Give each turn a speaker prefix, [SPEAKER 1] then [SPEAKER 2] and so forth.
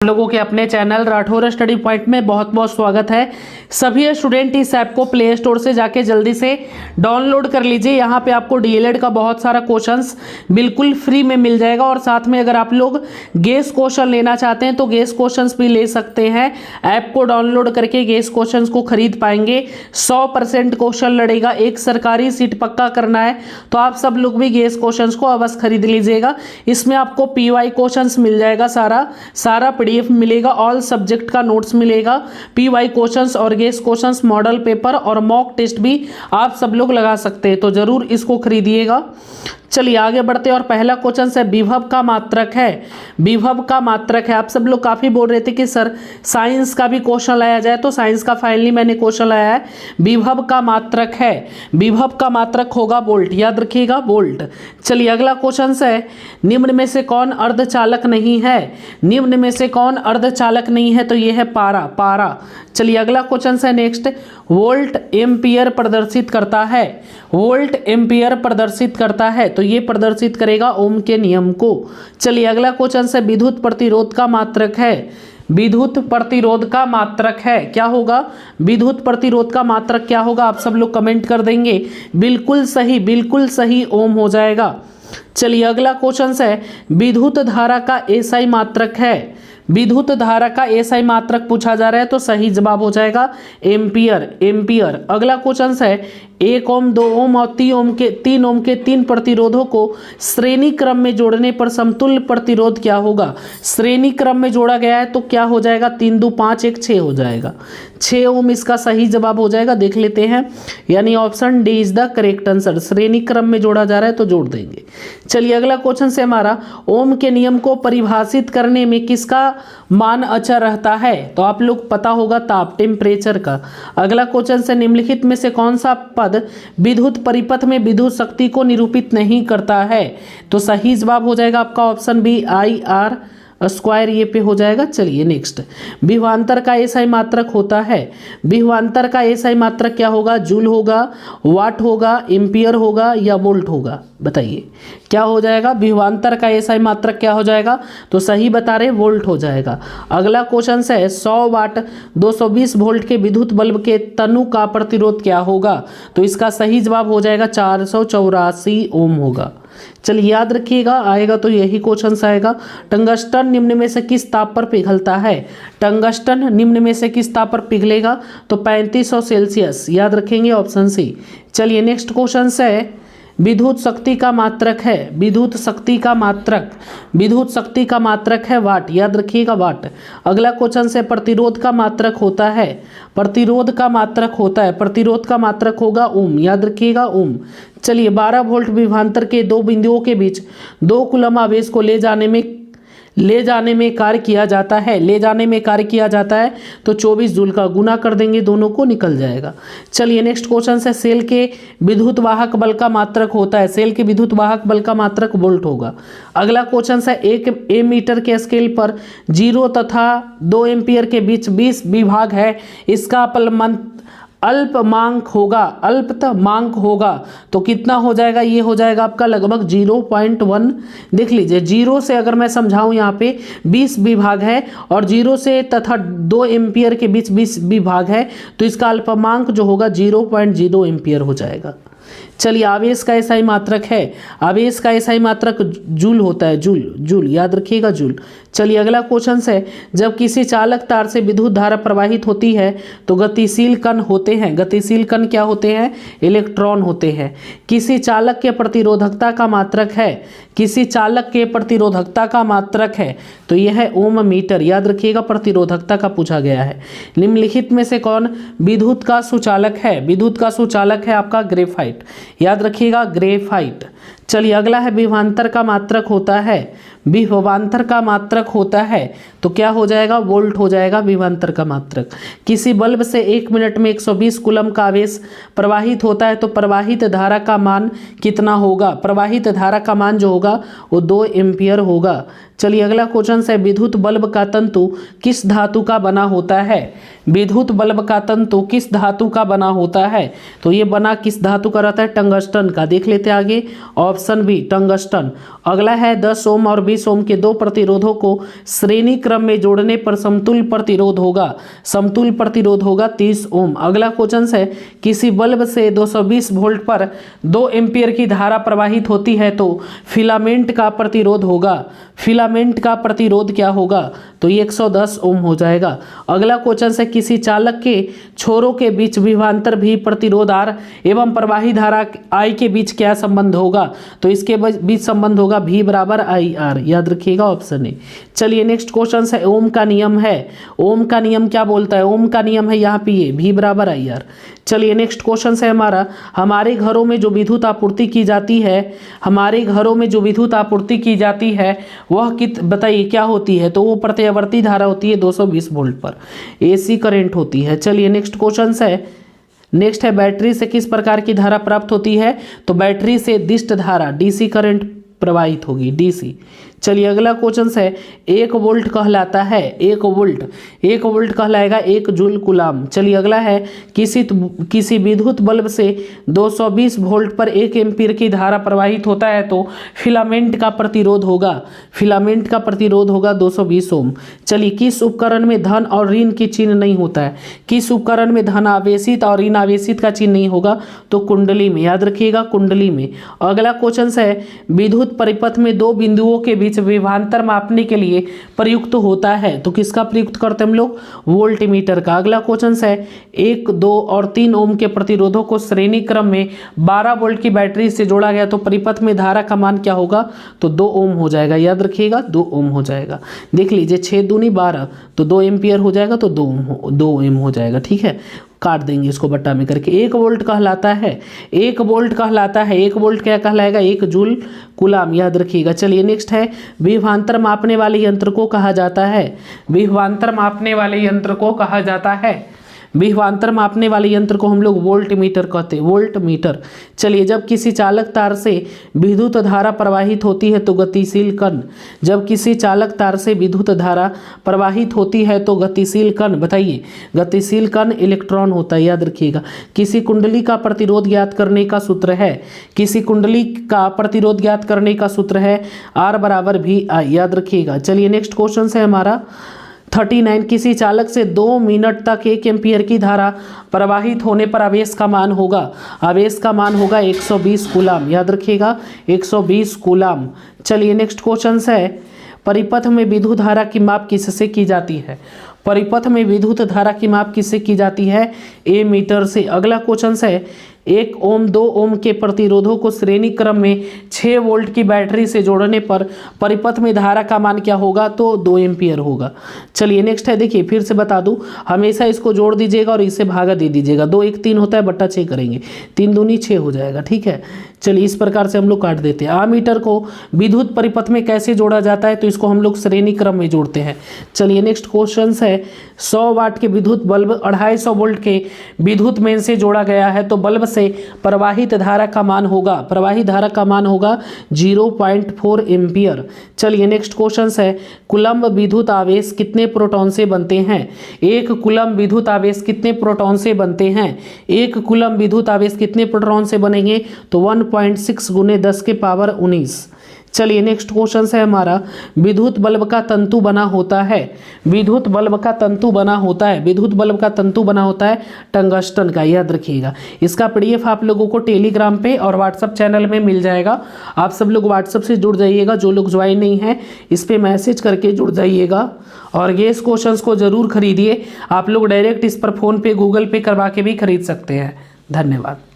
[SPEAKER 1] लोगों के अपने चैनल राठौर स्टडी पॉइंट में बहुत बहुत स्वागत है। सभी स्टूडेंट इस ऐप को प्ले स्टोर से जाके जल्दी से डाउनलोड कर लीजिए। यहाँ पे आपको डीएलएड का बहुत सारा क्वेश्चंस बिल्कुल फ्री में मिल जाएगा और साथ में अगर आप लोग गेस क्वेश्चन लेना चाहते हैं तो गेस क्वेश्चंस भी ले सकते हैं। ऐप को डाउनलोड करके गेस क्वेश्चंस को खरीद पाएंगे। 100% क्वेश्चन लड़ेगा। एक सरकारी सीट पक्का करना है तो आप सब लोग भी गेस क्वेश्चंस को अवश्य खरीद लीजिएगा। इसमें आपको पीवाई क्वेश्चंस मिल जाएगा, सारा पीडीएफ मिलेगा, ऑल सब्जेक्ट का नोट्स मिलेगा, पीवाई क्वेश्चंस और गेस क्वेश्चंस, मॉडल पेपर और मॉक टेस्ट भी आप सब लोग लगा सकते हैं। तो जरूर इसको खरीदिएगा। चलिए आगे बढ़ते हैं और पहला क्वेश्चन है विभव का मात्रक है। विभव का मात्रक है। आप सब लोग काफी बोल रहे थे कि सर साइंस का भी क्वेश्चन लाया जाए, तो साइंस का फाइनली मैंने क्वेश्चन लाया है। विभव का मात्रक है, विभव का मात्रक होगा वोल्ट, याद रखिएगा वोल्ट। चलिए अगला क्वेश्चन है निम्न में से कौन अर्धचालक नहीं है। निम्न में से कौन अर्धचालक नहीं है, तो ये है पारा। चलिए अगला क्वेश्चन है नेक्स्ट, वोल्ट एम्पियर प्रदर्शित करता है। वोल्ट एम्पियर प्रदर्शित करता है तो ये प्रदर्शित करेगा ओम के नियम को। चलिए अगला क्वेश्चन है विद्युत प्रतिरोध का मात्रक है। विद्युत प्रतिरोध का मात्रक है, क्या होगा? विद्युत प्रतिरोध का मात्रक क्या होगा? आप सब लोग कमेंट कर देंगे। बिल्कुल सही ओम हो जाएगा। चलिए अगला क्वेश्चन है विद्युत धारा का एसआई मात्रक है। विद्युत धारा का एसआई मात्रक पूछा जा रहा है तो सही जवाब हो जाएगा एम्पियर। अगला क्वेश्चन है 1 ओम 2 ओम और 3 ओम के 3 प्रतिरोधों को श्रेणी क्रम में जोड़ने पर समतुल्य प्रतिरोध क्या होगा? श्रेणी क्रम में जोड़ा गया है तो क्या हो जाएगा? 3 2 5 1 6 हो जाएगा। 6 ओम इसका सही जवाब हो जाएगा। देख लेते हैं, यानी option D is the correct answer. श्रेणी क्रम में जोड़ा जा रहा है तो जोड़ देंगे। चलिए अगला क्वेश्चन से हमारा ओम के नियम को परिभाषित करने में किसका मान अचर रहता है? तो आप लोग पता होगा ताप, टेम्परेचर का। अगला क्वेश्चन से निम्नलिखित में से कौन सा पद विद्युत परिपथ में विद्युत शक्ति को निरूपित नहीं करता है? तो सही जवाब हो जाएगा आपका ऑप्शन बी IR स्क्वायर, ये पे हो जाएगा। चलिए नेक्स्ट, विभवांतर का एसआई मात्रक होता है। विभवांतर का एसआई मात्रक क्या होगा? जूल होगा, वाट होगा, एम्पियर होगा या वोल्ट होगा? बताइए क्या हो जाएगा? विभवांतर का एसआई मात्रक क्या हो जाएगा? तो सही बता रहे, वोल्ट हो जाएगा। अगला क्वेश्चन है 100 वाट 220 वोल्ट के विद्युत बल्ब के तनु का प्रतिरोध क्या होगा? तो इसका सही जवाब हो जाएगा 484 ओम होगा। चलिए याद रखिएगा, आएगा तो यही क्वेश्चन आएगा। टंगस्टन निम्न में से किस ताप पर पिघलता है? टंगस्टन निम्न में से किस ताप पर पिघलेगा? तो 3500 सेल्सियस, याद रखेंगे ऑप्शन सी। चलिए नेक्स्ट क्वेश्चन है विद्युत शक्ति का मात्रक है। विद्युत शक्ति का मात्रक है वाट, याद रखिएगा वाट। अगला क्वेश्चन से प्रतिरोध का मात्रक होता है। प्रतिरोध का मात्रक होगा ओम, याद रखिएगा ओम। चलिए 12 वोल्ट विभवांतर के दो बिंदुओं के बीच 2 कूलम आवेश को ले जाने में कार्य किया जाता है तो 24 जूल का गुना कर देंगे, दोनों को निकल जाएगा। चलिए नेक्स्ट क्वेश्चन है सेल के विद्युत वाहक बल का मात्रक होता है। सेल के विद्युत वाहक बल का मात्रक वोल्ट होगा। अगला क्वेश्चन है 1 एमीटर के स्केल पर 0 तथा 2 एम्पियर के बीच 20 विभाग है, इसका अल्पमांक होगा तो कितना हो जाएगा? ये हो जाएगा आपका लगभग 0.1। देख लीजिए, 0 से अगर मैं समझाऊं यहाँ पे 20 विभाग है और 0 से तथा 2 एम्पियर के बीच 20 विभाग है तो इसका अल्पमांक जो होगा 0.0 एम्पियर हो जाएगा। चलिए आवेश का एसआई मात्रक है। आवेश का एसआई मात्रक जूल होता है, जूल याद रखिएगा जूल। चलिए अगला क्वेश्चन है जब किसी चालक तार से विद्युत धारा प्रवाहित होती है तो गतिशील कण होते हैं। गतिशील कण क्या होते हैं? इलेक्ट्रॉन होते हैं। किसी चालक के प्रतिरोधकता का मात्रक है तो यह है ओम मीटर, याद रखिएगा प्रतिरोधकता का पूछा गया है। निम्नलिखित में से कौन विद्युत का सुचालक है? विद्युत का सुचालक है आपका ग्रेफाइट, याद रखिएगा ग्रेफाइट। चलिए अगला है विभवांतर का मात्रक होता है तो क्या हो जाएगा? वोल्ट हो जाएगा विभवांतर का मात्रक। किसी बल्ब से 1 मिनट में 120 कूलम का आवेश प्रवाहित होता है तो प्रवाहित धारा का मान कितना होगा? प्रवाहित धारा का मान जो होगा वो 2 एम्पियर होगा। चलिए अगला क्वेश्चन है विद्युत बल्ब का तंतु किस धातु का बना होता है? विद्युत बल्ब का तंतु किस धातु का बना होता है? तो ये बना किस धातु का रहता है? टंगस्टन का। देख लेते आगे, ऑप्शन बी टंगस्टन। अगला है 10 ओम और 20 ओम के दो प्रतिरोधों को श्रेणी क्रम में जोड़ने पर समतुल्य प्रतिरोध होगा। समतुल्य प्रतिरोध होगा 30 ओम। अगला क्वेश्चन है किसी बल्ब से 220 वोल्ट पर 2 एम्पीयर की धारा प्रवाहित होती है तो फिलामेंट का प्रतिरोध होगा। फिलामेंट का प्रतिरोध क्या होगा? तो ये 110 ओम हो जाएगा। अगला क्वेश्चन है किसी चालक के छोरों के बीच विभवांतर भी प्रतिरोध आर एवं प्रवाही धारा आई के बीच क्या संबंध होगा? तो इसके बीच संबंध होगा V बराबर आई आर। याद रखिएगा ऑप्शन ए। चलिए नेक्स्ट क्वेश्चन है ओम का नियम है। ओम का नियम क्या बोलता है? ओम का नियम है यहाँ पे ये V बराबर आई आर। चलिए नेक्स्ट क्वेश्चन है हमारा, हमारे घरों में जो विद्युत आपूर्ति की जाती है, हमारे घरों में जो विद्युत आपूर्ति की जाती है वह बताइए क्या होती है? तो वो प्रत्यावर्ती धारा होती है 220 वोल्ट पर, एसी करंट होती है। चलिए नेक्स्ट क्वेश्चन है बैटरी से किस प्रकार की धारा प्राप्त होती है? तो बैटरी से दिष्ट धारा डीसी करंट प्रवाहित होगी, डीसी। चलिए अगला क्वेश्चन है 1 वोल्ट कहलाता है, 1 वोल्ट कहलाएगा 1 जूल कुलाम। चलिए अगला है किसी विद्युत बल्ब से 220 वोल्ट पर 1 एम्पीयर की धारा प्रवाहित होता है तो फिलामेंट का प्रतिरोध होगा। फिलामेंट का प्रतिरोध होगा 220 ओम। चलिए किस उपकरण में धन और ऋण की चिन्ह नहीं होता है? किस उपकरण में धन आवेशित और ऋण आवेशित का चिन्ह नहीं होगा? तो कुंडली में। याद रखिएगा कुंडली में। अगला क्वेश्चन है विद्युत परिपथ में दो बिंदुओं के बीच विभवांतर मापने के लिए प्रयुक्त होता है तो किसका प्रयुक्त करते हैं हम लोग? वोल्टमीटर का। अगला क्वेश्चन है 1, 2 और 3 ओम के प्रतिरोधों को श्रेणी क्रम में 12 वोल्ट की बैटरी से जोड़ा गया तो परिपथ में धारा का मान क्या होगा? तो 2 ओम हो जाएगा। याद रखिएगा 2 ओम हो जाएगा। देख लीजिए 6 दूनी 12 तो 2 एम्पियर हो जाएगा तो 2 ओम हो जाएगा। ठीक है, काट देंगे इसको बट्टा में करके। 1 वोल्ट कहलाता है, 1 वोल्ट कहलाता है, 1 वोल्ट क्या कहलाएगा? 1 जूल कुलाम। याद रखिएगा। चलिए नेक्स्ट है विभवांतर मापने वाले यंत्र को कहा जाता है, विभवांतर मापने वाले यंत्र को कहा जाता है, विभवांतर मापने वाले यंत्र को हम लोग वोल्ट मीटर कहते हैं, वोल्ट मीटर। चलिए जब किसी चालक तार से विद्युत धारा प्रवाहित होती है तो गतिशील कण, जब किसी चालक तार से विद्युत धारा प्रवाहित होती है तो गतिशील कण, बताइए गतिशील कण इलेक्ट्रॉन होता है। याद रखिएगा। किसी कुंडली का प्रतिरोध ज्ञात करने का सूत्र है, किसी कुंडली का प्रतिरोध ज्ञात करने का सूत्र है R बराबर V I। याद रखिएगा। चलिए नेक्स्ट क्वेश्चन है हमारा 39 किसी चालक से 2 मिनट तक 1 एम्पीयर की धारा प्रवाहित होने पर आवेश का मान होगा, आवेश का मान होगा 120 कूलाम। याद रखिएगा 120 कूलाम। चलिए नेक्स्ट क्वेश्चन है परिपथ में विद्युत धारा की माप किससे की जाती है? परिपथ में विद्युत धारा की माप किससे की जाती है? ए मीटर से। अगला क्वेश्चन है 1 ओम 2 ओम के प्रतिरोधों को श्रेणी क्रम में 6 वोल्ट की बैटरी से जोड़ने पर परिपथ में धारा का मान क्या होगा? तो 2 एम्पियर होगा। चलिए नेक्स्ट है, देखिए फिर से बता दूं, हमेशा इसको जोड़ दीजिएगा और इसे भागा दे दीजिएगा। 2 1 3 होता है, बट्टा 6 करेंगे, 3 दूनी 6 हो जाएगा। ठीक है, चलिए इस प्रकार से हम लोग काट देते हैं। आमीटर को विद्युत परिपथ में कैसे जोड़ा जाता है? तो इसको हम लोग श्रेणी क्रम में जोड़ते हैं। चलिए नेक्स्ट क्वेश्चन है 100 वाट के विद्युत बल्ब 250 वोल्ट के विद्युत मेन से जोड़ा गया है तो बल्ब से प्रवाहित धारा का मान होगा, प्रवाहित धारा का मान होगा 0.4 एम्पियर। चलिए नेक्स्ट क्वेश्चन है कूलम्ब विद्युत आवेश कितने प्रोटॉन से बनते हैं? 1 कूलम्ब विद्युत आवेश कितने प्रोटॉन से बनते हैं? 1 कूलम्ब विद्युत आवेश कितने प्रोटॉन से बनेंगे? तो 1.6 × 10⁻19। चलिए नेक्स्ट क्वेश्चन है हमारा विद्युत बल्ब का तंतु बना होता है, विद्युत बल्ब का तंतु बना होता है, विद्युत बल्ब का तंतु बना होता है टंगस्टन का। याद रखिएगा। इसका PDF आप लोगों को टेलीग्राम पे और व्हाट्सअप चैनल में मिल जाएगा। आप सब लोग व्हाट्सअप से जुड़ जाइएगा, जो लोग ज्वाइन नहीं हैं इस पर मैसेज करके जुड़ जाइएगा और ये इस क्वेश्चन को ज़रूर खरीदिए। आप लोग डायरेक्ट इस पर फ़ोन पे गूगल पे करवा के भी खरीद सकते हैं। धन्यवाद।